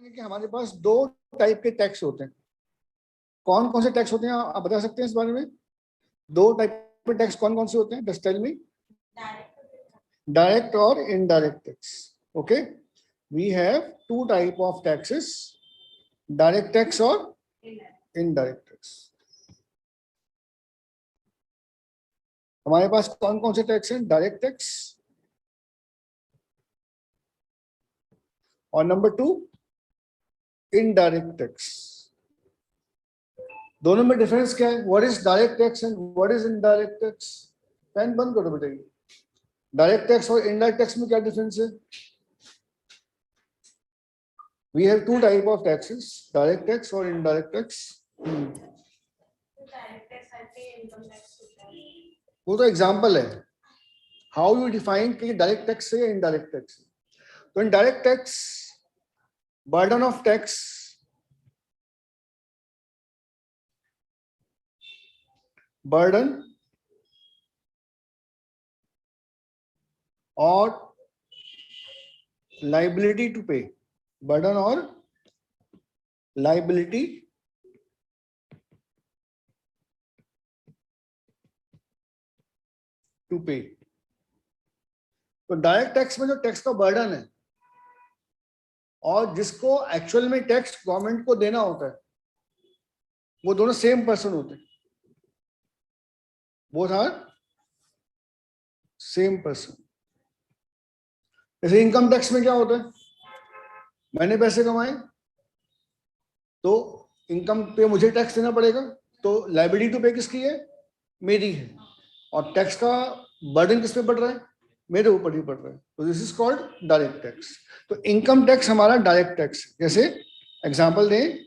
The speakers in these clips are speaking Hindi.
कि हमारे पास दो टाइप के टैक्स होते हैं। कौन कौन से टैक्स होते हैं आप बता सकते हैं इस बारे में? दो टाइप के टैक्स कौन कौन से होते हैं? Just tell me. डायरेक्ट और indirect tax. Okay, we have two type of taxes, direct tax और इनडायरेक्ट टैक्स। हमारे पास कौन कौन से टैक्स हैं? डायरेक्ट टैक्स और नंबर टू इनडायरेक्ट टैक्स। दोनों में डिफरेंस क्या है? What is direct tax and what is indirect tax? Pen बंद करो बेटा। डायरेक्ट टैक्स और इनडायरेक्ट टैक्स में क्या डिफरेंस है? We have two type of taxes, direct tax or indirect tax. वो तो एग्जाम्पल है। हाउ यू डिफाइन कि डायरेक्ट टैक्स है या इनडायरेक्ट टैक्स? तो indirect tax, burden of tax, burden और लाइबिलिटी टू पे, बर्डन और लाइबिलिटी टू पे। तो डायरेक्ट टैक्स में जो टैक्स का बर्डन है और जिसको एक्चुअल में टैक्स गवर्नमेंट को देना होता है, वो दोनों सेम पर्सन होते हैं। Both are same person. जैसे इनकम टैक्स में क्या होता है? मैंने पैसे कमाए तो इनकम पे मुझे टैक्स देना पड़ेगा, तो लायबिलिटी टू पे किसकी है? मेरी है। और टैक्स का बर्डन किस पे पड़ रहा है? मेरे ऊपर ही पड़ रहा है। तो this is called direct tax. तो इनकम टैक्स हमारा डायरेक्ट टैक्स। जैसे एग्जांपल दें,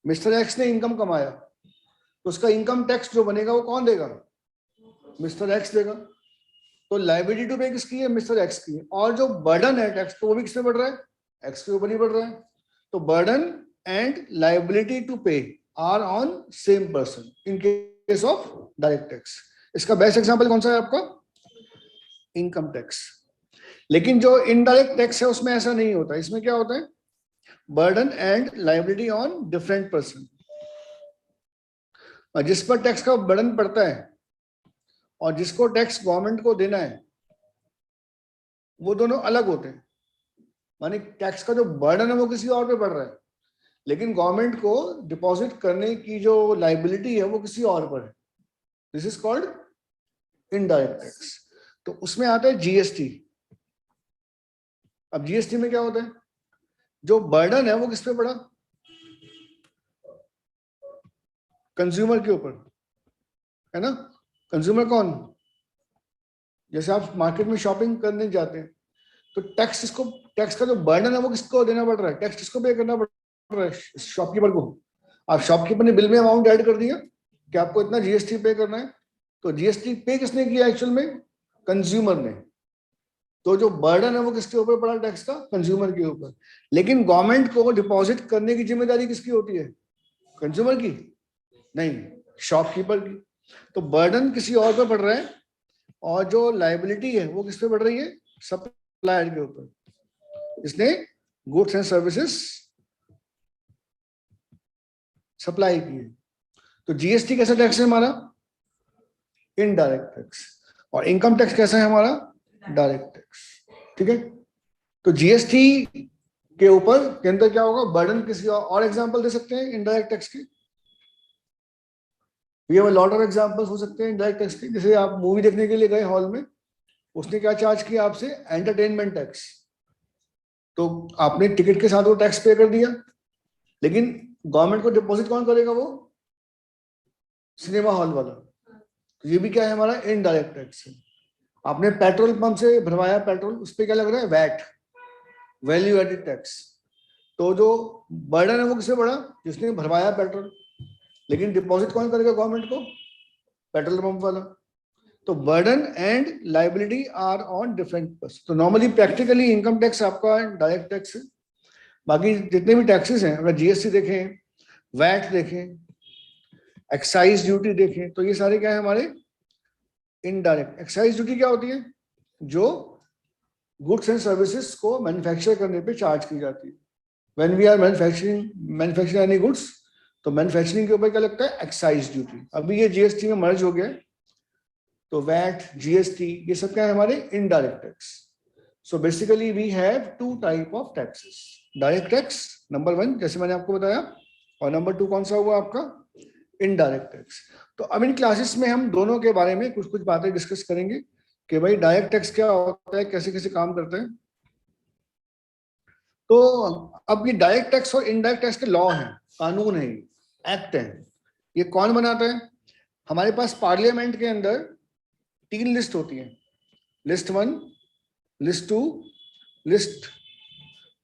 मिस्टर एक्स ने इनकम कमाया तो उसका इनकम टैक्स जो बनेगा वो कौन देगा? मिस्टर एक्स देगा। तो लायबिलिटी टू पे किसकी है? मिस्टर एक्स की है। और जो बर्डन है टैक्स, तो वो भी किस पे पड़ रहा है? एक्स के ऊपर ही पड़ रहा है। तो burden and liability to pay are on same person in case of direct tax. इसका बेस्ट एग्जांपल कौन सा है आपका? Income tax. लेकिन जो इनडायरेक्ट टैक्स है उसमें ऐसा नहीं होता। इसमें क्या होता है? Burden and liability on different person. और जिस पर टैक्स का बर्डन पड़ता है और जिसको टैक्स गवर्नमेंट को देना है, वो दोनों अलग होते हैं। माने टैक्स का जो बर्डन है वो किसी और पे पड़ रहा है, लेकिन गवर्नमेंट को डिपॉजिट करने की जो लायबिलिटी है वो किसी और पर है। This is called indirect tax. तो उसमें आता है जीएसटी। अब जीएसटी में क्या होता है? जो बर्डन है वो किस पे पड़ा? कंज्यूमर के ऊपर, है ना? कंज्यूमर कौन? जैसे आप मार्केट में शॉपिंग करने जाते हैं तो टैक्स इसको, टैक्स का जो बर्डन है वो किसको देना पड़ रहा है? टैक्स किसको पे करना पड़ रहा है? शॉपकीपर को। आप शॉपकीपर ने बिल में अमाउंट ऐड कर दिया कि आपको इतना जीएसटी पे करना है, तो जीएसटी पे किसने किया एक्चुअल में? कंज्यूमर ने। तो जो बर्डन है वो किसके ऊपर पड़ा? टैक्स का कंज्यूमर के ऊपर। लेकिन गवर्नमेंट को डिपॉजिट करने की जिम्मेदारी किसकी होती है? कंज्यूमर की नहीं, शॉपकीपर की। तो बर्डन किसी और पर पड़ रहा है और जो लायबिलिटी है वो किस पे पड़ रही है? सप्लायर के ऊपर, इसने गुड्स एंड सर्विसेज सप्लाई की है। तो जीएसटी कैसा टैक्स है हमारा? Indirect tax. और इनकम टैक्स कैसा है हमारा? Direct tax. ठीक है। तो जीएसटी के ऊपर के अंदर क्या होगा? बर्डन किसी और एग्जांपल दे सकते हैं इनडायरेक्ट टैक्स के? We have a lot of examples हो सकते हैं इनडायरेक्ट टैक्स के। जैसे आप मूवी देखने के लिए गए हॉल में, उसने क्या चार्ज किया आपसे? Entertainment tax. तो आपने टिकट के साथ वो टैक्स पे कर दिया, लेकिन गवर्नमेंट को डिपॉजिट कौन करेगा? वो सिनेमा हॉल वाला। तो ये भी क्या है? हमारा इनडायरेक्ट टैक्स है। आपने पेट्रोल पंप से भरवाया पेट्रोल, उस पर क्या लग रहा है? VAT, value added tax. तो जो बर्डन है वो किससे बढ़ा? जिसने भरवाया पेट्रोल। लेकिन डिपॉजिट कौन करेगा गवर्नमेंट को? पेट्रोल पंप वाला। तो burden and liability are on different person. तो नॉर्मली प्रैक्टिकली इनकम टैक्स आपका डायरेक्ट टैक्स है। बाकी जितने भी टैक्सेस हैं, अगर जीएसटी देखें, वैट देखें, एक्साइज ड्यूटी देखें, तो ये सारे क्या है हमारे? इनडायरेक्ट। एक्साइज ड्यूटी क्या होती है? जो गुड्स एंड सर्विसेज को मैन्युफैक्चर करने पे चार्ज की जाती है। When we are manufacturing any goods, तो मैन्युफैक्चरिंग के ऊपर क्या लगता है, एक्साइज ड्यूटी। अभी ये जीएसटी में मर्ज हो गया, तो वैट, जीएसटी, ये सब क्या है हमारे indirect tax. So basically we have two type of taxes, direct tax number 1 जैसे मैंने आपको बताया, और नंबर 2 कौन सा हुआ आपका, इनडायरेक्ट टैक्स। तो अब इन क्लासेस में हम दोनों के बारे में कुछ कुछ बातें डिस्कस करेंगे कि भाई डायरेक्ट टैक्स क्या होता है, कैसे कैसे काम करते हैं। तो अब ये डायरेक्ट टैक्स और इनडायरेक्ट टैक्स के लॉ हैं, कानून है, एक्ट है। ये कौन बनाता है, हमारे पास पार्लियामेंट के अंदर 3 लिस्ट होती है, list 1, list 2, list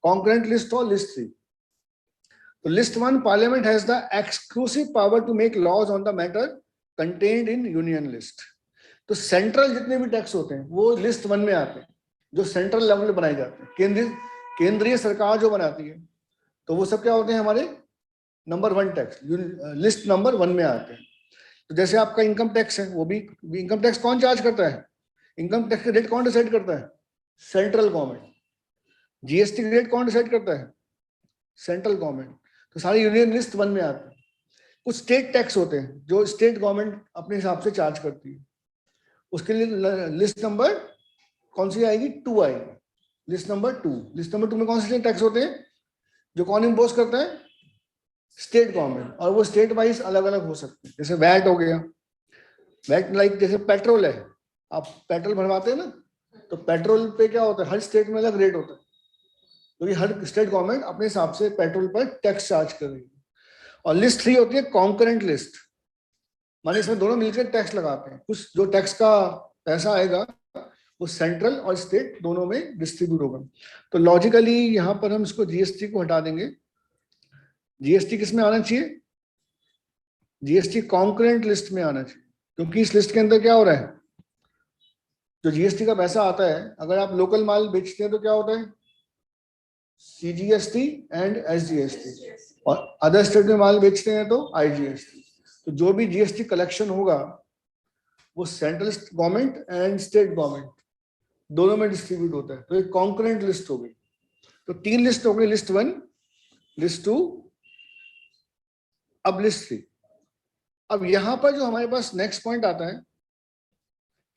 concurrent list और लिस्ट 3। तो list 1, parliament has the exclusive power to make laws on the matter contained in union list. तो सेंट्रल जितने भी टैक्स होते हैं वो लिस्ट 1 में आते हैं, जो सेंट्रल लेवल में बनाए जाते हैं, केंद्रीय सरकार जो बनाती है, तो वो सब क्या होते हैं हमारे नंबर 1 टैक्स, लिस्ट नंबर 1 में आते हैं। तो जैसे आपका इनकम टैक्स है, वो भी इनकम टैक्स कौन चार्ज करता है, इनकम टैक्स का रेट कौन डिसाइड करता है, सेंट्रल गवर्नमेंट। जीएसटी का रेट कौन डिसाइड करता है, सेंट्रल गवर्नमेंट। तो सारी यूनियन लिस्ट 1 में आते हैं। कुछ स्टेट टैक्स होते हैं जो स्टेट गवर्नमेंट अपने हिसाब से चार्ज करती है, उसके लिए लिस्ट नंबर कौन सी आएगी, 2 आएगी, लिस्ट नंबर 2। लिस्ट नंबर 2 में कौन से टैक्स होते हैं, जो कौन इम्पोज करता है, स्टेट गवर्नमेंट, और वो स्टेट वाइज अलग अलग हो सकते हैं। जैसे वैट हो गया, वैट लाइक जैसे पेट्रोल है, आप पेट्रोल भरवाते हैं ना, तो पेट्रोल पे क्या होता है, हर स्टेट में अलग रेट होता है, क्योंकि हर स्टेट गवर्नमेंट अपने हिसाब से पेट्रोल पर टैक्स चार्ज कर रही है। और लिस्ट 3 होती है कॉन्करेंट लिस्ट, माने इसमें दोनों मिलकर टैक्स लगाते हैं, कुछ जो टैक्स का पैसा आएगा वो सेंट्रल और स्टेट दोनों में डिस्ट्रीब्यूट होगा। तो लॉजिकली यहाँ पर हम इसको जीएसटी को हटा देंगे। जीएसटी किस में आना चाहिए, जीएसटी कॉन्करेंट लिस्ट में आना चाहिए, क्योंकि इस लिस्ट के अंदर क्या हो रहा है, जो जीएसटी का पैसा आता है, अगर आप लोकल माल बेचते हैं तो क्या होता है, सीजीएसटी एंड एसजीएसटी, और अदर स्टेट में माल बेचते हैं तो आईजीएसटी। तो जो भी जीएसटी कलेक्शन होगा वो central government and state government दोनों में डिस्ट्रीब्यूट होता है। तो एक कॉन्करेंट लिस्ट हो गई। तो 3 लिस्ट हो गई, लिस्ट 1, लिस्ट 2, अब लिस्ट 3। अब यहां पर जो हमारे पास नेक्स्ट पॉइंट आता है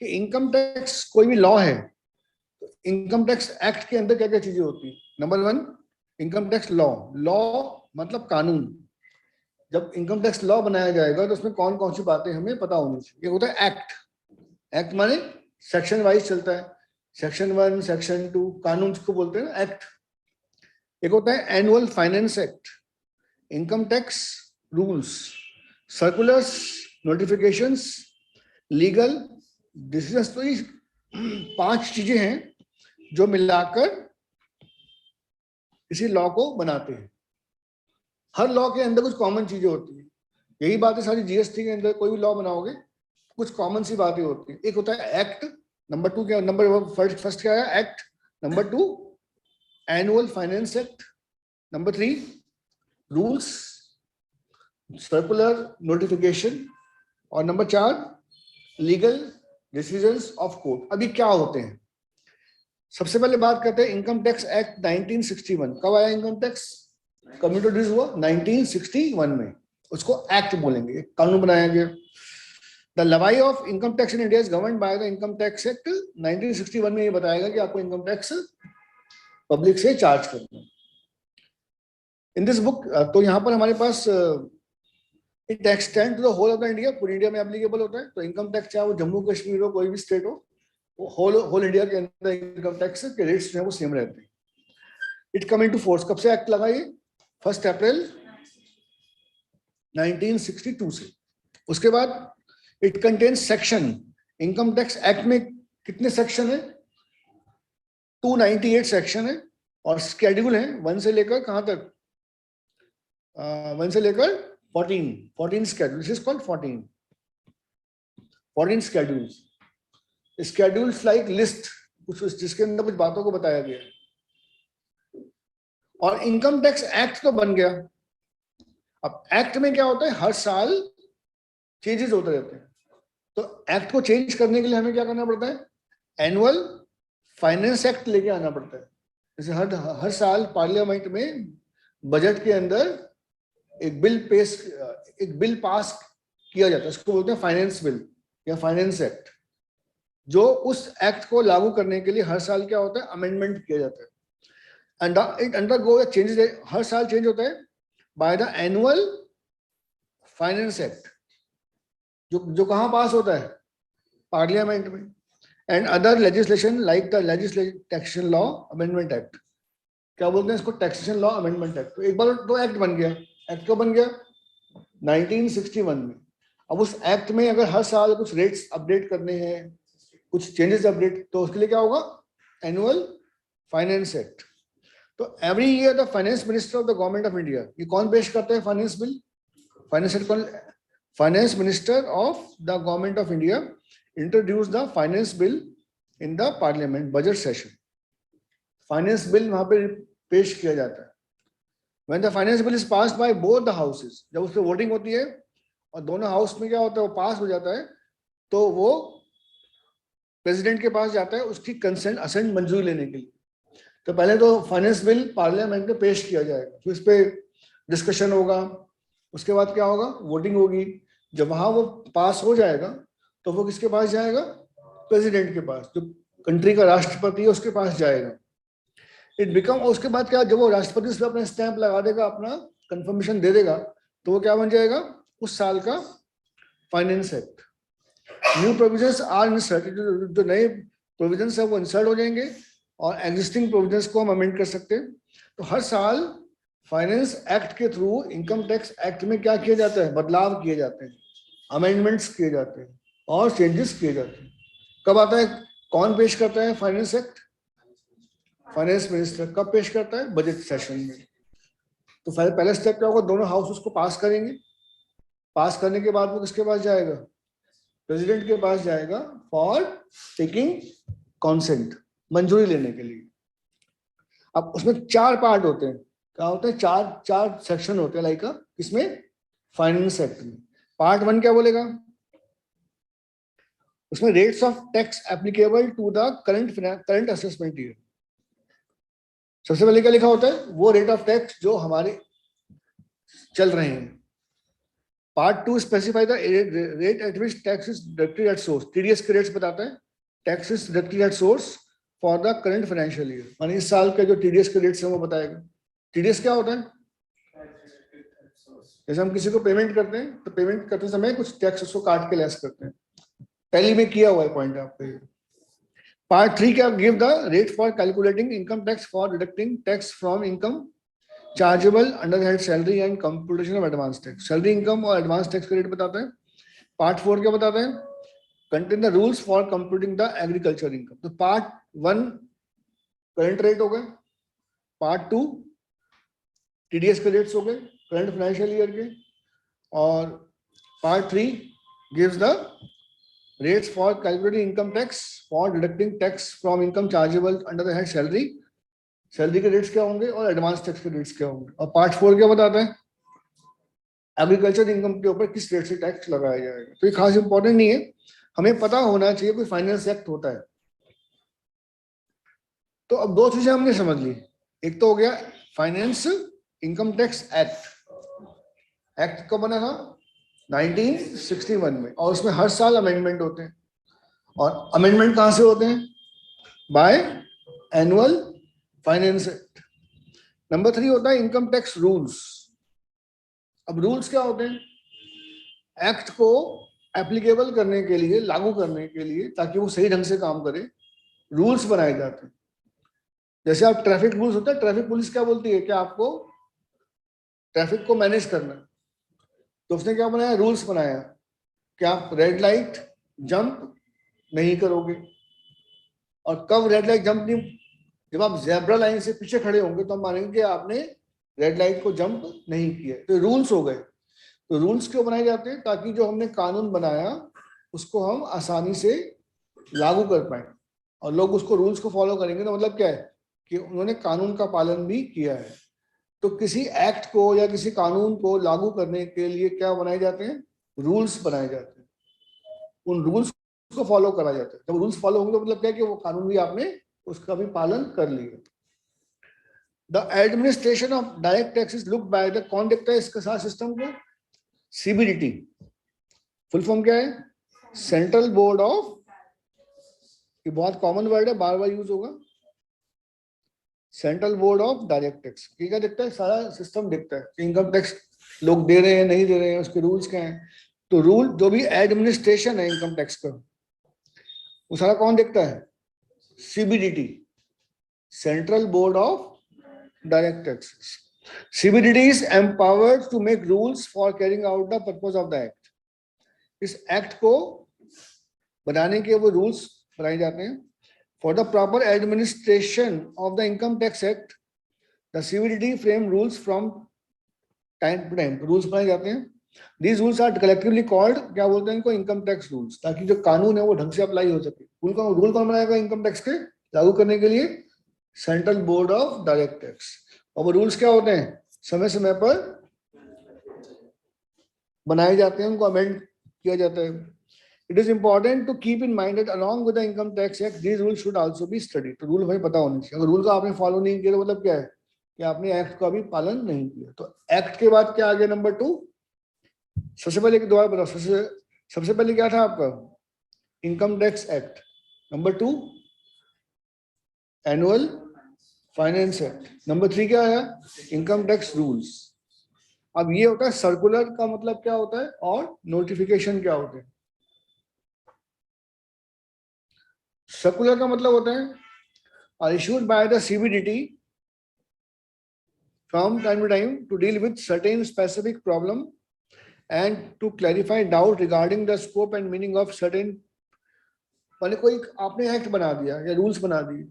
कि इनकम टैक्स कोई भी लॉ है, तो इनकम टैक्स एक्ट के अंदर क्या क्या चीजें होती है। Number 1 income tax law, law मतलब कानून। जब इनकम टैक्स लॉ बनाया जाएगा तो उसमें कौन कौन सी बातें हमें पता होनी चाहिए। एक होता है एक्ट, एक्ट माने सेक्शन वाइज चलता है, सेक्शन 1, सेक्शन 2, कानून को बोलते हैं ना एक्ट। एक होता है annual finance act, income tax rules, circulars, notifications, legal decisions. तो ये 5 चीजें हैं जो मिलाकर किसी लॉ को बनाते हैं। हर लॉ के अंदर कुछ कॉमन चीजें होती है, यही बात है सारी जीएसटी के अंदर। कोई भी लॉ बनाओगे कुछ कॉमन सी बातें होती है। एक होता है एक्ट, नंबर 2 क्या, नंबर फर्स्ट क्या है, act. Number 2 annual finance act. Number 3 rules, circular, notification. और number 4 legal decisions of court. अभी क्या होते हैं, सबसे पहले बात करते हैं इनकम टैक्स एक्ट 1961। कब आया इनकम टैक्स, कब इंट्रोड्यूस हुआ, 1961 में। उसको एक्ट बोलेंगे, एक कानून बनाया गया। The levy of income tax in India is governed by the income tax act 1961 में। ये बताएगा कि आपको इनकम टैक्स पब्लिक से चार्ज करना है। इन दिस बुक, तो यहाँ पर हमारे पास it extend to the whole of the India, पूरी इंडिया में एप्लीकेबल होता है। तो इनकम टैक्स चाहे वो जम्मू कश्मीर हो, कोई भी स्टेट हो, वो होल इंडिया के अंदर इनकम टैक्स के रेट्स जो है वो सेम रहते हैं। इट कम इनटू फोर्स, कब से एक्ट लगा ये, 1 अप्रैल 1962 से। उसके बाद it contains section, income tax act में कितने सेक्शन है, 298 सेक्शन है, और शेड्यूल है 1 से लेकर कहां तक, 1 से लेकर 14 schedule, this is called 14 schedules. Schedules like list, कुछ जिसके अंदर कुछ बातों को बताया गया है। और इनकम टैक्स एक्ट तो बन गया। अब एक्ट में क्या होता है, हर साल चेंजेस होते रहते हैं। तो एक्ट को चेंज करने के लिए हमें क्या करना पड़ता है, एनुअल फाइनेंस एक्ट लेके आना पड़ता है। जैसे हर साल पार्लियामेंट में बजट के अंदर एक बिल पास किया जाता है, इसको बोलते हैं फाइनेंस बिल या फाइनेंस एक्ट, जो उस एक्ट को लागू करने के लिए हर साल क्या होता है, अमेंडमेंट किया जाता है। एंड इट अंडरगो चेंजेस, हर साल चेंज होता है by the annual finance act, जो कहाँ पास होता है, पार्लियामेंट में। And other legislation like the legislative taxation law amendment act, क्या बोलते हैं इसको, टैक्सेशन लॉ अमेंडमेंट एक्ट। तो एक बार तो एक्ट बन गया, एक्ट कब बन गया, 1961 में। अब उस एक्ट में अगर हर साल कुछ रेट्स अपडेट करने हैं, कुछ चेंजेस अपडेट, तो उसके लिए क्या होगा, एनुअल फाइनेंस एक्ट। तो every year the finance minister of the government of India, ये कौन पेश करते हैं फाइनेंस बिल, फाइनेंस एक्ट कौन, finance minister of the government of India introduce the finance bill in the parliament budget session. Finance bill वहां पे पेश किया जाता है। When the finance bill is passed by both the houses, जब उस पर वोटिंग होती है और दोनों हाउस में क्या होता है, वो पास हो जाता है, तो वो प्रेसिडेंट के पास जाता है उसकी कंसेंट असेंट मंजूरी लेने के लिए। तो पहले तो फाइनेंस बिल पार्लियामेंट में पेश किया जाएगा, फिर इस पे डिस्कशन होगा, उसके बाद क्या होगा, वोटिंग होगी। जब वहां वो पास हो जाएगा तो वो किसके पास जाएगा, प्रेसिडेंट के पास, जो कंट्री का राष्ट्रपति है उसके पास जाएगा। इट बिकम, उसके बाद क्या, जब वो राष्ट्रपति उस पर अपना स्टैंप लगा देगा, अपना कंफर्मेशन दे देगा, तो वो क्या बन जाएगा, उस साल का finance act. New provisions are inserted, जो नए प्रोविजंस है वो इंसर्ट हो जाएंगे और एग्जिस्टिंग प्रोविजंस को हम अमेंड कर सकते हैं। तो हर साल फाइनेंस एक्ट के थ्रू इनकम टैक्स एक्ट में क्या किया जाता है, बदलाव किए जाते हैं, अमेंडमेंट्स किए जाते हैं और चेंजेस किए जाते हैं। कब आता है, कौन पेश करता है फाइनेंस एक्ट, फाइनेंस मिनिस्टर। कब पेश करता है, बजट सेशन में। तो पहला स्टेप क्या होगा, दोनों हाउस उसको पास करेंगे, पास करने के बाद वो किसके पास जाएगा, प्रेसिडेंट के पास जाएगा फॉर टेकिंग कॉन्सेंट, मंजूरी लेने के लिए। अब उसमें 4 पार्ट होते हैं, क्या होते हैं, चार सेक्शन होते हैं, लाइक इसमें फाइनेंस एक्ट में। पार्ट 1 क्या बोलेगा, उसमें rates of tax applicable to the current assessment year. सबसे पहले क्या लिखा होता है, वो रेट ऑफ टैक्स जो हमारे चल रहे हैं। Part 2 specify the rate at which tax is deducted at source, TDS के रेट्स बताता है, tax is deducted at source for the current financial year, माने इस साल के जो टीडीएस के रेट्स हैं वो बताएगा। टीडीएस क्या होता है, जैसे हम किसी को पेमेंट करते हैं तो पेमेंट करते समय कुछ टैक्स उसको काट के लेस करते हैं, पहले में किया हुआ है पॉइंट आपको। पार्ट 3 क्या, give the rate for calculating income tax for deducting tax from income chargeable under the head salary and computation of advance tax, salary income और एडवांस टैक्स का रेट बताता है। पार्ट 4 क्या बताता है, contain the rules for computing the agriculture income. तो पार्ट 1 करंट रेट हो गए, पार्ट 2 टीडीएस के रेट्स हो गए करंट फाइनेंशियल ईयर के, और part 3 gives the rates for calculating income tax for deducting tax from income chargeable under the head salary, salary के रेट्स क्या होंगे और एडवांस टैक्स के रेट्स क्या होंगे। और पार्ट 4 क्या बताता है, एग्रीकल्चर इनकम के ऊपर किस रेट से टैक्स लगाया जाएगा। तो ये खास इंपॉर्टेंट नहीं है, हमें पता होना चाहिए कोई फाइनेंस एक्ट होता है। तो अब 2 चीजें हमने समझ ली, एक तो हो गया finance income tax act, act कब बना था 1961 में, और उसमें हर साल अमेंडमेंट होते हैं। और अमेंडमेंट कहां से होते हैं, by annual finance act. Number 3 होता है इनकम टैक्स रूल्स। अब रूल्स क्या होते हैं, एक्ट को एप्लीकेबल करने के लिए, लागू करने के लिए, ताकि वो सही ढंग से काम करे, रूल्स बनाए जाते हैं। जैसे आप ट्रैफिक रूल्स होता है, ट्रैफिक पुलिस क्या बोलती है कि आपको ट्रैफिक को मैनेज करना, तो उसने क्या बनाया, रूल्स बनाया कि आप रेड लाइट जंप नहीं करोगे। और कब रेड लाइट जंप नहीं, जब आप ज़ेब्रा लाइन से पीछे खड़े होंगे तो हम मानेंगे कि आपने रेड लाइट को जंप नहीं किया। तो रूल्स हो गए। तो रूल्स क्यों बनाए जाते हैं, ताकि जो हमने कानून बनाया उसको हम आसानी से लागू कर पाए, और लोग उसको रूल्स को फॉलो करेंगे। तो मतलब क्या है कि उन्होंने कानून का पालन भी किया है। तो किसी एक्ट को या किसी कानून को लागू करने के लिए क्या बनाए जाते हैं, रूल्स बनाए जाते हैं। उन रूल्स को फॉलो करा जाता है। जब रूल्स फॉलो होंगे तो मतलब क्या है कि वो कानून भी आपने उसका भी पालन कर लिया। The administration of direct taxes look by the, कौन देखता है इसके साथ सिस्टम को? सीबीडीटी। फुल फॉर्म क्या है? सेंट्रल बोर्ड ऑफ, ये बहुत कॉमन वर्ड है, बार बार यूज होगा, central board of direct tax. क्या देखता है? सारा सिस्टम देखता है, इनकम टैक्स लोग दे रहे हैं नहीं दे रहे हैं, उसके रूल्स क्या हैं। तो रूल जो भी एडमिनिस्ट्रेशन है इनकम टैक्स का, वो सारा कौन देखता है? CBDT, central board of direct taxes. CBDT is empowered to make rules for carrying out the purpose of the act. इस एक्ट को बनाने के वो रूल्स बनाए जाते हैं। For the proper administration of the income tax act, the CBDT frame rules from time to time. Rules बनाए जाते हैं। These rules are collectively called, क्या बोलते हैं इनको? इनकम टैक्स रूल्स, ताकि जो कानून है वो ढंग से अप्लाई हो सके। रूल कौन बनाएगा इनकम टैक्स के लागू करने के लिए? Central board of direct tax. और वो रूल्स क्या होते हैं? समय समय पर बनाए जाते हैं, उनको अमेंड किया जाता है। It is important to keep in mind that along with the income tax act these rules should also be studied. तो रूल हमें पता होने चाहिए। अगर रूल का आपने फॉलो नहीं किया तो मतलब क्या है कि आपने एक्ट का भी पालन नहीं किया। तो एक्ट के बाद क्या आ गया? नंबर 2। सबसे पहले दोबारा बताओ, सबसे पहले क्या था आपका? Income tax act. Number 2 annual finance act. Number 3 क्या है? Income tax rules. अब ये होता है सर्कुलर का मतलब क्या होता है और नोटिफिकेशन क्या होते हैं। सर्कुलर का मतलब होता है are issued by the CBDT from time to time to deal with certain specific problem and to clarify doubt regarding the scope and meaning of certain. माने कोई आपने एक्ट बना दिया या रूल्स बना दिए,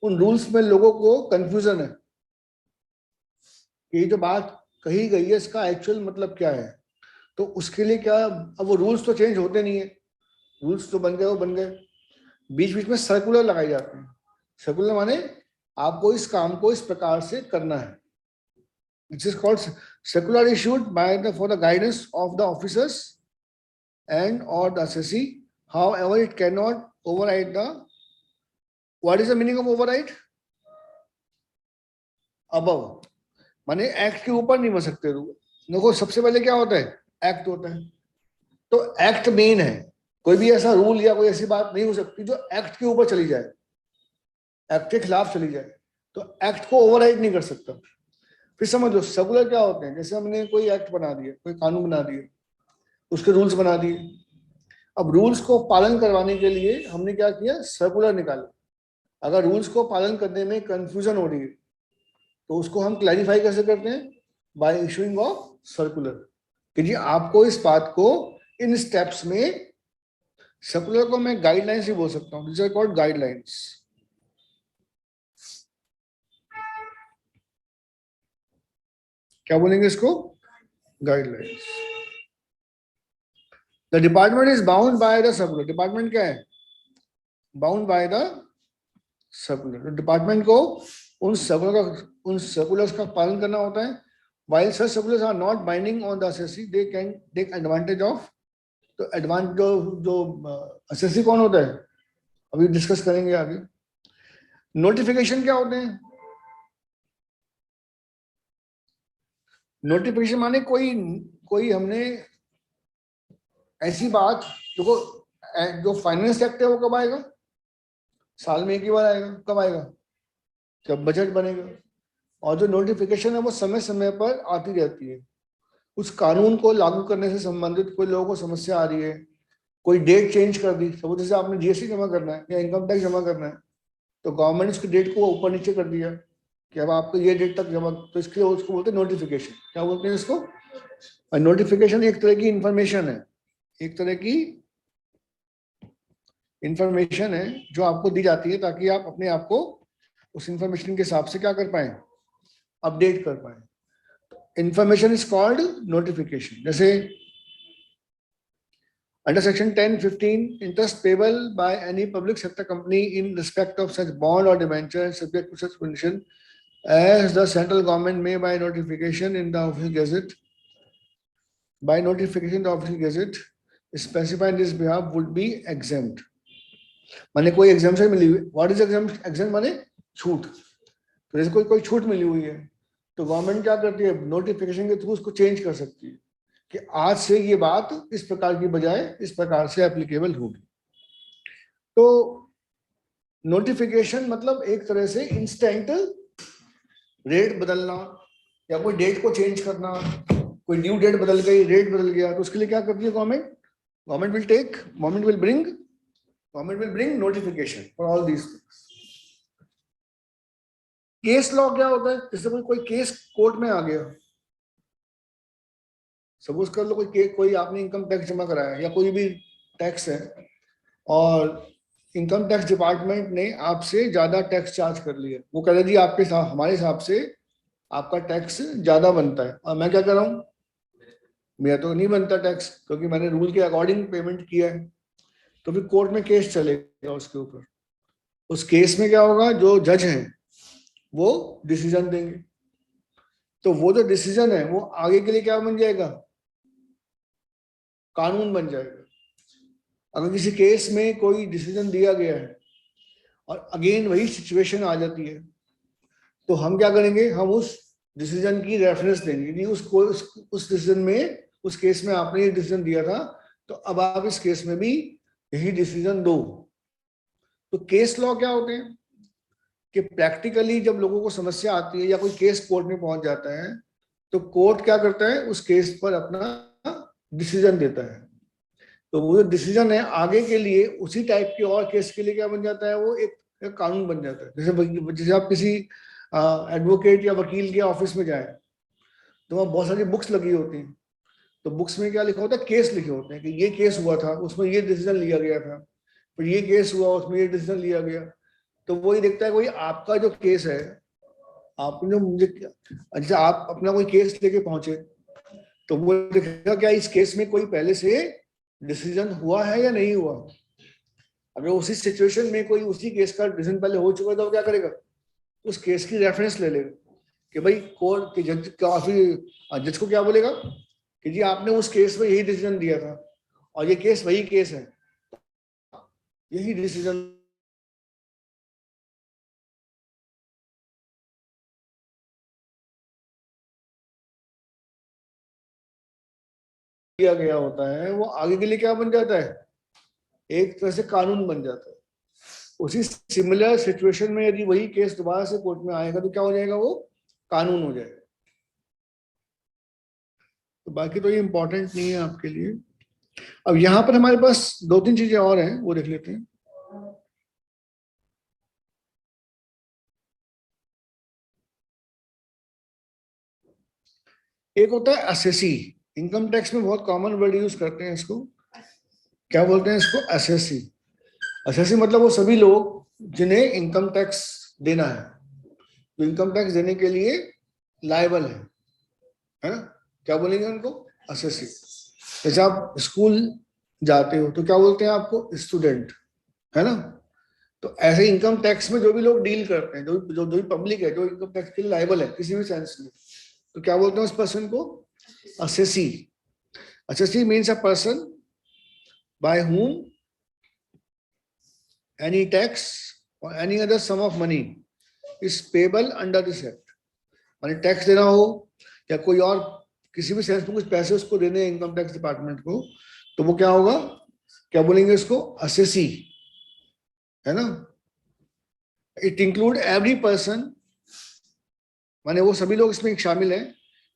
उन रूल्स में लोगों को कंफ्यूजन है कि ये जो बात कही गई है इसका एक्चुअल मतलब क्या है। तो उसके लिए क्या, अब वो रूल्स तो चेंज होते नहीं है, रूल्स तो बन गए वो बन गए, बीच बीच में सर्कुलर लगाए जाते हैं। सर्कुलर माने आपको इस काम को इस प्रकार से करना है। It is called circular issued by the for the guidance of the officers and और the assessee. However it can not override the, what is the meaning of override? Above, माने एक्ट के ऊपर नहीं बन सकते रूल। देखो सबसे पहले क्या होता है? एक्ट होता है। तो एक्ट मेन है, कोई भी ऐसा रूल या कोई ऐसी बात नहीं हो सकती जो एक्ट के ऊपर चली जाए, एक्ट के खिलाफ चली जाए। तो एक्ट को ओवरराइड नहीं कर सकता। फिर समझ लो सर्कुलर क्या होते हैं? जैसे हमने कोई एक्ट बना दिया, कोई कानून बना दिए, उसके रूल्स बना दिए। अब रूल्स को पालन करवाने के लिए हमने क्या किया? सर्कुलर निकाला। अगर रूल्स को पालन करने में कंफ्यूजन हो रही है तो उसको हम क्लैरिफाई कैसे करते हैं? बाय इशूइंग ऑफ सर्कुलर, कि जी आपको इस बात को इन स्टेप्स में, सर्कुलर को मैं गाइडलाइंस ही बोल सकता हूँ, दिस आर कॉल्ड गाइडलाइंस। क्या बोलेंगे इसको? Guidelines. The department is bound by the circular. Department क्या है? Bound by the circular. Department को उन सर्कुलर्स का पालन करना होता है। While such circulars are not binding on the assessee, they can take advantage of, तो एडवांटेज जो असेसी कौन होता है अभी डिस्कस करेंगे आगे। नोटिफिकेशन क्या होते हैं? नोटिफिकेशन माने कोई हमने ऐसी बात जो फाइनेंस एक्ट है वो कब आएगा? साल में एक ही बार आएगा। कब आएगा? जब बजट बनेगा। और जो नोटिफिकेशन है वो समय समय पर आती रहती है। उस कानून को लागू करने से संबंधित कोई लोगों को समस्या आ रही है, कोई डेट चेंज कर दी, सब जैसे आपने जीएसटी जमा करना है या इनकम टैक्स जमा करना है, तो गवर्नमेंट उसकी डेट को ऊपर नीचे कर दिया कि अब आपको ये डेट तक जमा, तो इसके लिए उसको बोलते हैं नोटिफिकेशन। क्या बोलते हैं इसको? नोटिफिकेशन एक तरह की इंफॉर्मेशन है, एक तरह की इंफॉर्मेशन है जो आपको दी जाती है ताकि आप अपने आप को उस इंफॉर्मेशन के हिसाब से क्या कर पाए? अपडेट कर पाए। Information is called notification. जैसे under section 10(15), interest payable by any public sector company in respect of such bond or debenture and subject to such condition as the central government may by notification in the official gazette, by notification in the official gazette specified in this behalf would be exempt। माने कोई exemption मिली हुई। What is exempt? Exempt माने छूट। तो जैसे कोई छूट मिली हुई है तो गवर्नमेंट क्या करती है, नोटिफिकेशन के थ्रू उसको चेंज कर सकती है कि आज से ये बात इस प्रकार की बजाय इस प्रकार से एप्लीकेबल होगी। तो नोटिफिकेशन मतलब एक तरह से इंस्टेंट रेट बदलना या कोई डेट को चेंज करना, कोई ड्यू डेट बदल गई, रेट बदल गया, तो उसके लिए क्या करती है government, government will bring notification for all these things. Case law क्या होता है, जैसे कोई केस कोर्ट में आ गया, सपोज कर लो कोई आपने इनकम टैक्स जमा कराया या कोई भी टैक्स है और इनकम टैक्स डिपार्टमेंट ने आपसे ज्यादा टैक्स चार्ज कर लिया, वो कह रहे जी आपके साथ हमारे हिसाब से आपका टैक्स ज्यादा बनता है, और मैं क्या कर रहा हूँ, मेरा तो नहीं बनता टैक्स क्योंकि मैंने रूल के अकॉर्डिंग पेमेंट किया है। तो फिर कोर्ट में केस चलेगा उसके ऊपर। उस केस में क्या होगा, जो जज हैं वो डिसीजन देंगे, तो वो जो डिसीजन है वो आगे के लिए क्या बन जाएगा, कानून बन जाएगा। अगर किसी केस में कोई डिसीजन दिया गया है और अगेन वही सिचुएशन आ जाती है तो हम क्या करेंगे, हम उस डिसीजन की रेफरेंस देंगे कि उस डिसीजन में, उस केस में आपने ये डिसीजन दिया था तो अब आप इस केस में भी यही डिसीजन दो। तो केस लॉ क्या होते हैं कि प्रैक्टिकली जब लोगों को समस्या आती है या कोई केस कोर्ट में पहुंच जाता है तो कोर्ट क्या करता है, उस केस पर अपना डिसीजन देता है। तो वो जो डिसीजन है आगे के लिए उसी टाइप के और केस के लिए क्या बन जाता है, वो एक कानून बन जाता है। जैसे आप किसी एडवोकेट या वकील के ऑफिस में जाए तो वहाँ बहुत सारी बुक्स लगी होती हैं, तो बुक्स में क्या लिखा होता है, केस लिखे होते हैं कि ये केस हुआ था उसमें ये डिसीजन लिया गया था, फिर ये केस हुआ उसमें ये डिसीजन लिया गया। तो वही देखता है कोई आपका जो केस है, आपने जो मुझे, जैसे आप अपना कोई केस लेके पहुंचे तो वो देखेगा क्या इस केस में कोई पहले से डिसीजन हुआ है या नहीं हुआ। अगर उसी सिचुएशन में कोई उसी केस का डिसीजन पहले हो चुका है तो क्या करेगा, उस केस की रेफरेंस ले लेगा कि भाई कोर्ट के जज काफी जज को क्या बोलेगा कि जी आपने उस केस में यही डिसीजन दिया था और ये केस वही केस है, यही डिसीजन किया गया होता है वो आगे के लिए क्या बन जाता है, एक तरह से कानून बन जाता है। उसी सिमिलर सिचुएशन में यदि वही केस दोबारा से कोर्ट में आएगा तो क्या हो जाएगा, वो कानून हो जाएगा। तो बाकी तो ये इंपॉर्टेंट नहीं है आपके लिए। अब यहाँ पर हमारे पास दो तीन चीजें और हैं, वो देख लेते हैं। एक होता है एसएससी, इनकम टैक्स में बहुत कॉमन वर्ड यूज करते हैं इसको, क्या बोलते हैं इसको, एसएससी। एसएससी मतलब वो सभी लोग जिन्हें इनकम टैक्स देना है, तो इनकम टैक्स देने के लिए लायबल है ना, क्या बोलेंगे उनको, एसएससी। जैसे आप स्कूल जाते हो तो क्या बोलते हैं आपको, स्टूडेंट, है ना। तो ऐसे इनकम टैक्स में जो भी लोग डील करते हैं, जो भी पब्लिक है जो इनकम टैक्स के लिए लायबल है किसी भी सेंस में, तो क्या बोलते हैं उस पर्सन को, assessee. Assessee means a person by whom any tax or any other sum of money is payable under this act. माने टैक्स देना हो या कोई और किसी भी सेंस में कुछ पैसे उसको देने हैं इनकम टैक्स डिपार्टमेंट को, तो वो क्या होगा, क्या बोलेंगे इसको, असेसी, है ना। इट इंक्लूड एवरी पर्सन, माने वो सभी लोग इसमें शामिल हैं,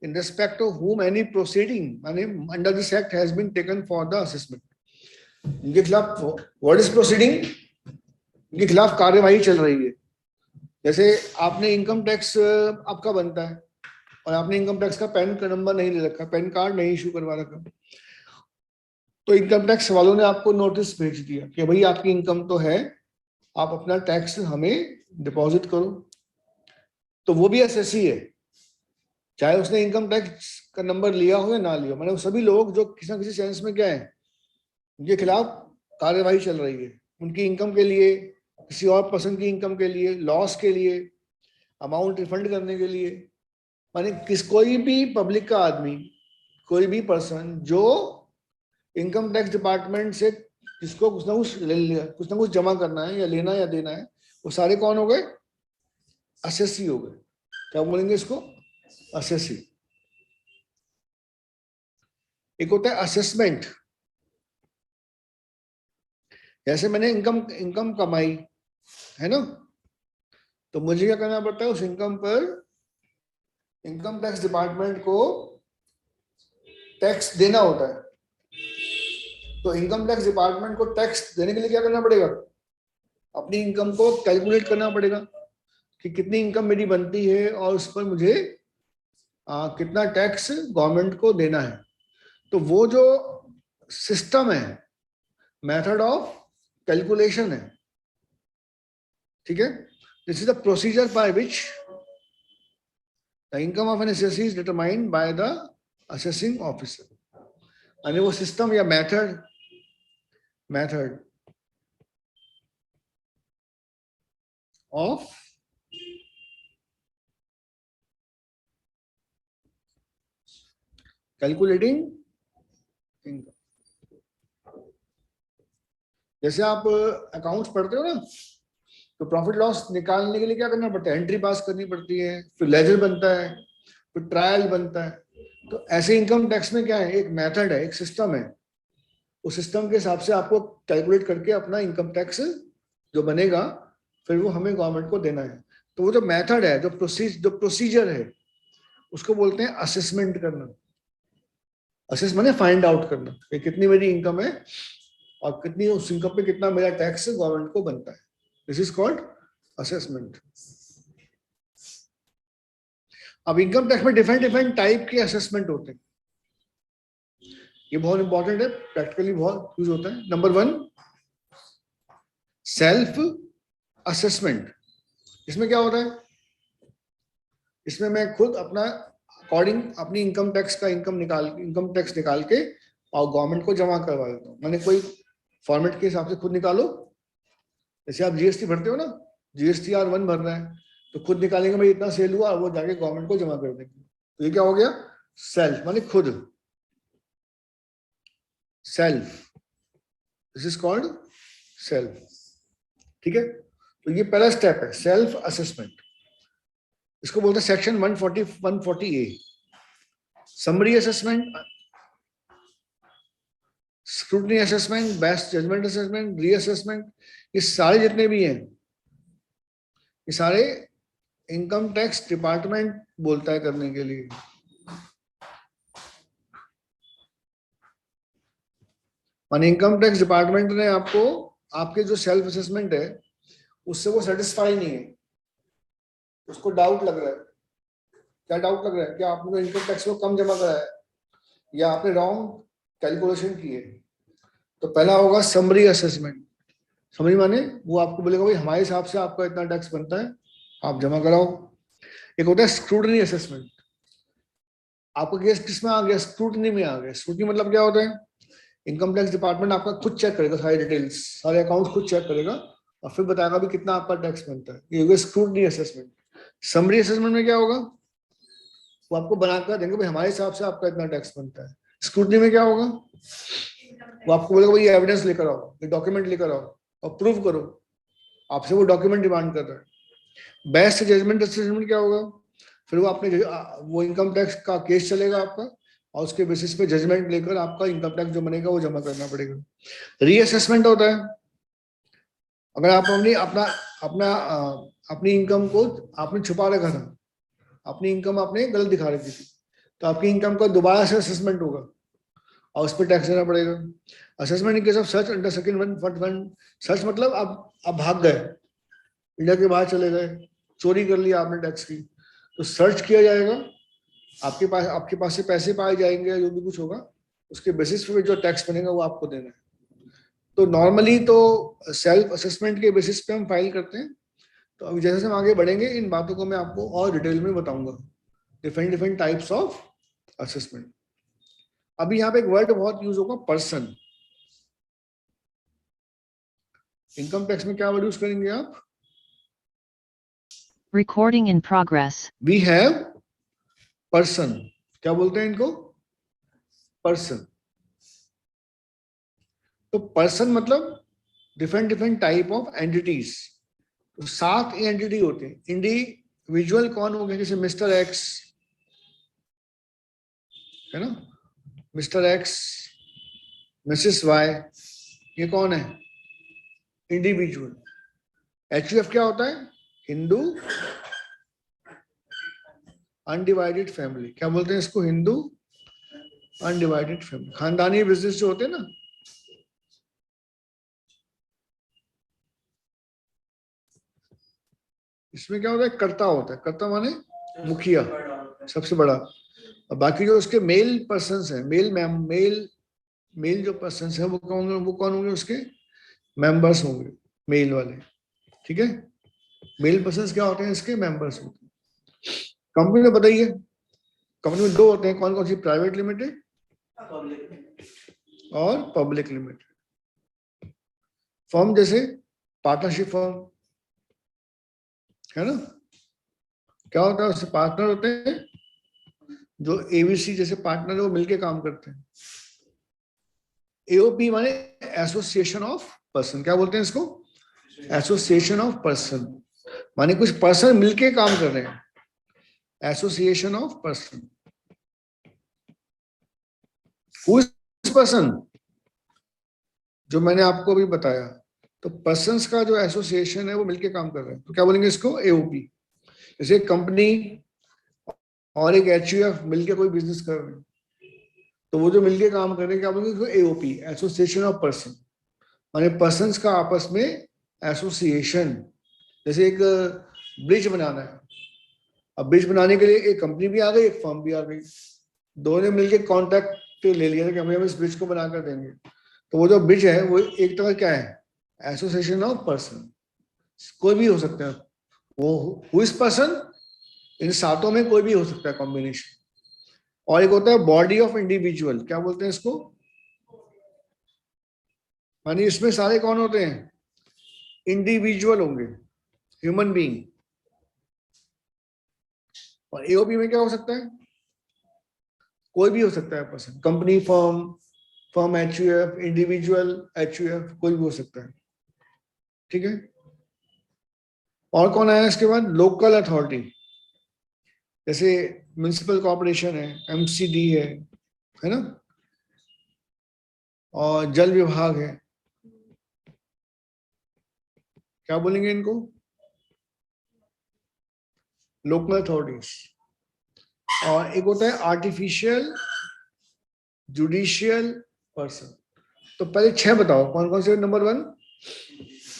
in respect of whom any proceeding under this act has been taken for the assessment. इनके खिलाफ, what is proceeding, इनके खिलाफ कार्यवाही चल रही है। जैसे आपने इनकम टैक्स आपका बनता है और आपने इनकम टैक्स का पैन का नंबर नहीं ले रखा, पैन कार्ड नहीं इशू करवा रखा, तो इनकम टैक्स वालों ने आपको नोटिस भेज दिया कि भाई आपकी इनकम तो है, आप अपना टैक्स हमें डिपॉजिट करो। तो वो भी एसएससी है, चाहे उसने इनकम टैक्स का नंबर लिया हो या ना लिया, मतलब सभी लोग जो किसी न किसी सेंस में क्या है, उनके खिलाफ कार्यवाही चल रही है, उनकी इनकम के लिए, किसी और पर्सन की इनकम के लिए, लॉस के लिए, अमाउंट रिफंड करने के लिए। माने कोई भी पब्लिक का आदमी, कोई भी पर्सन जो इनकम टैक्स डिपार्टमेंट से जिसको कुछ ना कुछ जमा करना है या लेना या देना है, वो सारे कौन हो गए, असेसी हो गए। क्या बोलेंगे इसको? असेसी। एक होता है असेसमेंट। जैसे मैंने इनकम कमाई है ना, तो मुझे क्या करना पड़ता है? उस इनकम पर इनकम टैक्स डिपार्टमेंट को टैक्स देना होता है। तो इनकम टैक्स डिपार्टमेंट को टैक्स देने के लिए क्या करना पड़ेगा? अपनी इनकम को कैलकुलेट करना पड़ेगा कि कितनी इनकम मेरी बनती है और उस पर मुझे कितना टैक्स गवर्नमेंट को देना है। तो वो जो सिस्टम है, मेथड ऑफ कैलकुलेशन है, ठीक है। This is the procedure by which the income of N assessee is determined by the assessing officer. यानी वो सिस्टम या मेथड ऑफ कैलकुलेटिंग इनकम। जैसे आप अकाउंट्स पढ़ते हो ना, तो प्रॉफिट लॉस निकालने के लिए क्या करना पड़ता है? एंट्री पास करनी पड़ती है, फिर लेजर बनता है, फिर ट्रायल बनता है। तो ऐसे इनकम टैक्स में क्या है? एक मेथड है, एक सिस्टम है। उस सिस्टम के हिसाब से आपको कैलकुलेट करके अपना इनकम टैक्स जो बनेगा फिर वो हमें गवर्नमेंट को देना है। तो वो जो मेथड है, जो प्रोसीजर है, उसको बोलते हैं असेसमेंट करना। असेस माने फाइंड आउट करना कि कितनी मेरी इनकम है और कितनी उस इनकम पे कितना मेरा टैक्स गवर्नमेंट को बनता है। This is called assessment. अब इनकम टैक्स में डिफरेंट डिफरेंट टाइप के असेसमेंट होते हैं। ये बहुत इंपॉर्टेंट है, प्रैक्टिकली बहुत यूज होता है। Number 1, self assessment. इसमें क्या होता है? इसमें मैं खुद अपना अकॉर्डिंग अपनी इनकम टैक्स निकाल के और गवर्नमेंट को जमा करवा देता हूँ। मैंने कोई फॉर्मेट के हिसाब से खुद निकालो। जैसे आप जीएसटी भरते हो ना, जीएसटी R1 भरना है तो खुद निकालेंगे भाई इतना सेल हुआ, वो जाके गवर्नमेंट को जमा कर देंगे। तो ये क्या हो गया? सेल्फ माने खुद, self. This is called self, ठीक है। तो ये पहला स्टेप है, सेल्फ असेसमेंट। इसको बोलते हैं section 140A। Summary assessment, scrutiny assessment, best judgement assessment, reassessment, ये सारे जितने भी हैं, ये सारे इनकम टैक्स डिपार्टमेंट बोलता है करने के लिए। माने इनकम टैक्स डिपार्टमेंट ने आपको आपके जो सेल्फ असेसमेंट है उससे वो सेटिस्फाई नहीं है, उसको डाउट लग रहा है। क्या डाउट लग रहा है? कि आपने इनकम टैक्स को कम जमा कराया है या आपने रॉन्ग कैलकुलेशन की है। तो पहला होगा समरी असेसमेंट। समरी माने वो आपको बोलेगा भाई हमारे हिसाब से आपका इतना टैक्स बनता है, आप जमा कराओ। एक होता है स्क्रूटनी असेसमेंट। आपका केस किस में आ गया? स्क्रूटनी में आ गया। स्क्रूटनी मतलब क्या होता है? इनकम टैक्स डिपार्टमेंट आपका खुद चेक करेगा, सारी डिटेल्स, सारे अकाउंट खुद चेक करेगा और फिर बताएगा भी कितना आपका टैक्स बनता है। ये होगा स्क्रूटनी असेसमेंट। समरी असेसमेंट में क्या होगा? वो आपको बनाकर देंगे भाई हमारे हिसाब से आपका इतना टैक्स बनता है। स्क्रूटनी में क्या होगा? वो आपको बोलेगा भाई एविडेंस लेकर आओ, ये डॉक्यूमेंट लेकर आओ और प्रूव करो। आपसे वो डॉक्यूमेंट डिमांड कर रहा है। बेस्ट जजमेंट असेसमेंट क्या होगा? फिर वो आपने वो इनकम टैक्स का केस चलेगा आपका और उसके बेसिस पे जजमेंट लेकर आपका इनकम टैक्स जो बनेगा वो जमा करना पड़ेगा। रीअसेसमेंट होता है अगर आप अपना अपना अपनी इनकम को आपने छुपा रखा था, अपनी इनकम आपने गलत दिखा रखी थी, तो आपकी इनकम का दोबारा से असेसमेंट होगा और उस पर टैक्स देना पड़ेगा। Assessment in case of search under second 141। Search मतलब आप भाग गए, इंडिया के बाहर चले गए, चोरी कर लिया आपने टैक्स की, तो सर्च किया जाएगा, आपके पास से पैसे पाए जाएंगे, जो भी कुछ होगा उसके बेसिस पे जो टैक्स बनेगा वो आपको देना है। तो नॉर्मली तो सेल्फ असेसमेंट के बेसिस पे हम फाइल करते हैं। तो अभी जैसे हम आगे बढ़ेंगे इन बातों को मैं आपको और डिटेल में बताऊंगा, different different types of assessment. अभी यहाँ पे एक वर्ड बहुत यूज होगा, पर्सन। इनकम टैक्स में क्या वर्ड यूज करेंगे आप? Recording in progress. We have person. क्या बोलते हैं इनको? पर्सन। तो पर्सन मतलब different different type of entities. तो 7 एंटिटी होते हैं। विजुअल कौन हो गया, जैसे मिस्टर एक्स है ना, मिस्टर एक्स, मिसेस वाई, ये कौन है, इंडिविजुअल। एचयूएफ क्या होता है, हिंदू अनडिवाइडेड फैमिली, क्या बोलते हैं इसको, हिंदू अनडिवाइडेड फैमिली। खानदानी बिजनेस जो होते हैं ना, इसमें क्या होता है, कर्ता होता है, कर्ता माने मुखिया, सबसे बड़ा। और बाकी जो उसके मेल पर्सन्स हैं, मेल जो पर्सन्स हैं, वो कौन होंगे उसके मेंबर्स होंगे, मेल वाले। ठीक है, मेल पर्सन्स क्या होते हैं, इसके मेंबर्स होते हैं। कंपनी में बताइए, कंपनी में दो होते हैं, कौन कौन सी, प्राइवेट लिमिटेड और पब्लिक लिमिटेड। फर्म जैसे पार्टनरशिप फर्म है ना, क्या होता है, उससे पार्टनर होते हैं, जो एबीसी जैसे पार्टनर है वो मिलके काम करते हैं। एओपी माने एसोसिएशन ऑफ पर्सन, क्या बोलते हैं इसको, एसोसिएशन ऑफ पर्सन, माने कुछ पर्सन मिलके काम कर रहे हैं, association of person. Who is person, जो मैंने आपको अभी बताया, तो पर्सन्स का जो एसोसिएशन है वो मिलके काम कर रहे हैं, तो क्या बोलेंगे इसको, एओपी। जैसे एक कंपनी और एक एचयूएफ मिलके कोई बिजनेस कर रहे हैं, तो वो जो मिलके काम कर रहे हैं, क्या बोलेंगे इसको, एओपी, एसोसिएशन ऑफ पर्सन, माने पर्सन्स का आपस में एसोसिएशन। जैसे एक ब्रिज बनाना है, अब ब्रिज बनाने के लिए एक कंपनी भी आ गई, एक फर्म भी आ गई, दोनों ने मिलकर कॉन्ट्रैक्ट ले लिया था कि हम इस ब्रिज को बनाकर देंगे। तो वो जो ब्रिज है वो एक तरह क्या है, एसोसिएशन ऑफ पर्सन, कोई भी हो सकता है वो, हु इज पर्सन, इन सातों में कोई भी हो सकता है कॉम्बिनेशन। और एक होता है बॉडी ऑफ इंडिविजुअल, क्या बोलते हैं इसको, मानी इसमें सारे कौन होते हैं, इंडिविजुअल होंगे, ह्यूमन बीइंग। और एओपी में क्या हो सकता है, कोई भी हो सकता है person, company, firm HUF, individual HUF, कोई भी हो सकता है। ठीक है, और कौन आया इसके बाद, लोकल अथॉरिटी, जैसे म्युनिसिपल कॉर्पोरेशन है, एमसीडी है ना, और जल विभाग है, क्या बोलेंगे इनको, लोकल अथॉरिटीज। और एक होता है आर्टिफिशियल जुडिशियल पर्सन। तो पहले 6 बताओ कौन कौन से, नंबर 1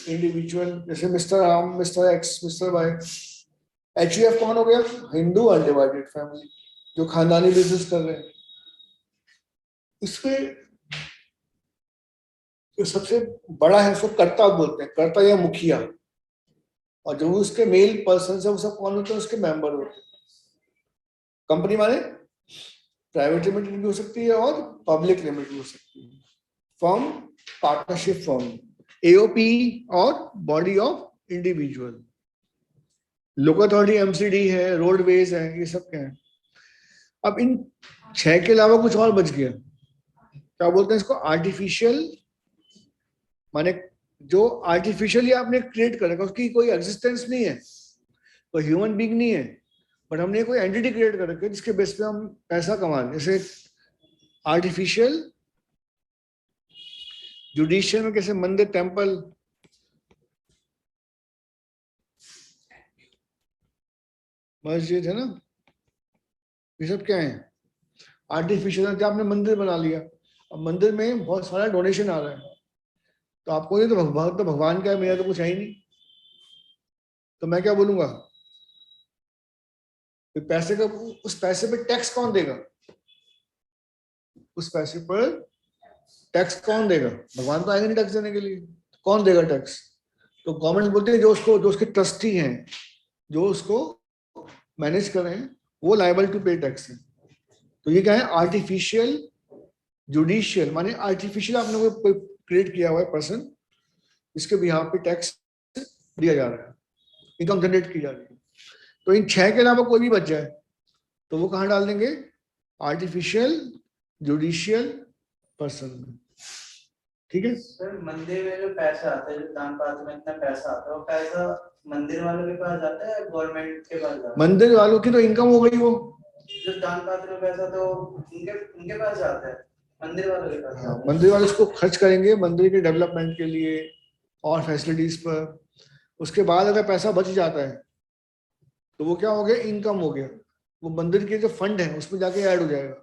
इंडिविजुअल, जैसे mister Ram, mister X, mister Y. HUF कौन हो गया, हिंदू अनडिवाइडेड फैमिली, जो खानदानी बिजनेस कर रहे हैं। इसमें जो सबसे बड़ा है उसको कर्ता बोलते हैं, कर्ता या मुखिया। और जो उसके मेल पर्सन है वो सब कौन होते हैं, उसके मेंबर होते हैं। कंपनी माने प्राइवेट लिमिटेड भी हो सकती है और पब्लिक लिमिटेड भी हो सकती है। फर्म पार्टनरशिप फर्म, एओपी और body of individual. Local authority MCD है, रोडवेज है, ये सब क्या है। अब इन 6 के अलावा कुछ और बच गया, क्या बोलते हैं इसको, आर्टिफिशियल, माने जो आर्टिफिशियली आपने क्रिएट कर रखा, उसकी कोई एग्जिस्टेंस नहीं है, कोई ह्यूमन बीइंग नहीं है, बट हमने कोई एंटिटी क्रिएट कर रखी है जिसके बेस पे हम पैसा कमा रहे हैं। जैसे आर्टिफिशियल जुडिशियल में कैसे मंदिर, टेम्पल, मस्जिद है ना, ये सब क्या है, आर्टिफिशियल। आपने मंदिर बना लिया, अब मंदिर में बहुत सारा डोनेशन आ रहा है, तो आपको ये तो भगवान का है, मेरा तो कुछ है ही नहीं, तो मैं क्या बोलूंगा, पैसे का, उस पैसे पे टैक्स कौन देगा, उस पैसे पर टैक्स कौन देगा, भगवान तो आएगा नहीं टैक्स देने के लिए, कौन देगा टैक्स, तो गवर्नमेंट बोलते हैं जो उसके ट्रस्टी हैं, जो उसको मैनेज कर रहे हैं, वो लायबल टू पे टैक्स है। तो ये क्या है, आर्टिफिशियल जुडिशियल, माने आर्टिफिशियल आपने कोई क्रिएट किया हुआ है पर्सन, इसके बिहाफ पे टैक्स दिया जा रहा है, इनकम जनरेट की जा रही है। तो इन 6 के अलावा कोई भी बच जाए तो वो कहाँ डाल देंगे, आर्टिफिशियल जुडिशियल पर्सन में। ठीक है सर, मंदिर में जो पैसा आता है, जो दान पात्र में इतना पैसा आता है, वो पैसा मंदिर वालों के पास जाता है, गवर्नमेंट के पास जाता है? मंदिर वालों की तो इनकम हो गई वो, जो दान पात्र पैसा तो उनके पास जाता है, मंदिर वालों के पास जाता है। मंदिर वाले उसको खर्च करेंगे मंदिर के डेवलपमेंट के लिए और फैसिलिटीज पर। उसके बाद अगर पैसा बच जाता है तो वो क्या हो गया, इनकम हो गया, वो मंदिर के जो फंड है उसमें जाके ऐड हो जाएगा।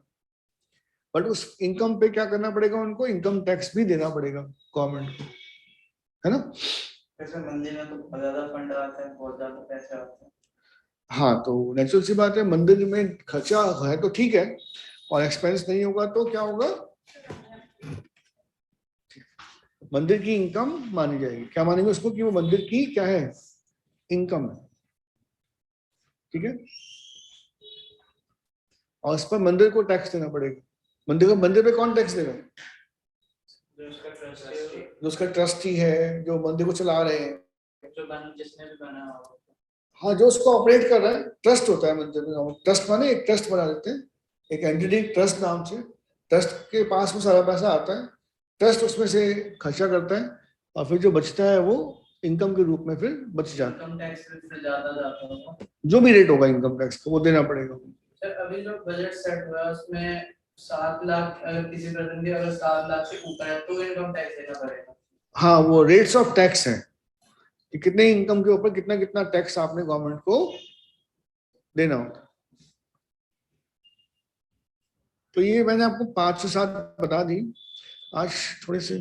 बट उस इनकम पे क्या करना पड़ेगा, उनको इनकम टैक्स भी देना पड़ेगा गवर्नमेंट को, है ना। वैसे मंदिर में तो बहुत ज्यादा फंड आता है, बहुत ज्यादा पैसे आते हैं। हाँ, तो नेचुरल सी बात है, मंदिर में खर्चा है तो ठीक है, और एक्सपेंस नहीं होगा तो क्या होगा, मंदिर की इनकम मानी जाएगी। क्या मानेंगे उसको, कि वो मंदिर की क्या है, इनकम है, ठीक है। और इस पर मंदिर को टैक्स देना पड़ेगा। मंदिर पे कौन टैक्स देगा, जो उसका ट्रस्टी है, जो मंदिर को चला रहे हैं, जिसने भी बना हो। हाँ, जो उसको ऑपरेट कर रहा है, ट्रस्ट होता है मंदिर में। ट्रस्ट माने एक ट्रस्ट बना देते हैं, एक एंटिटी ट्रस्ट नाम से। ट्रस्ट के पास में सारा पैसा आता है, ट्रस्ट उसमें से खर्चा करता है, और फिर जो बचता है वो इनकम के रूप में फिर बच जाता है। इनकम टैक्स से ज्यादा जाता होगा, जो भी रेट होगा इनकम टैक्स का वो देना पड़ेगा। सर अभी जो बजट सेट हुआ है उसमें 7 लाख, अगर किसी पर्सन की अगर 7 लाख से ऊपर है तो इनकम टैक्स देना पड़ेगा। हाँ, वो रेट्स ऑफ टैक्स है कि कितने इनकम के ऊपर कितना कितना टैक्स आपने गवर्नमेंट को देना होता है। तो ये मैंने आपको 5 से 7 बता दी। आज थोड़े से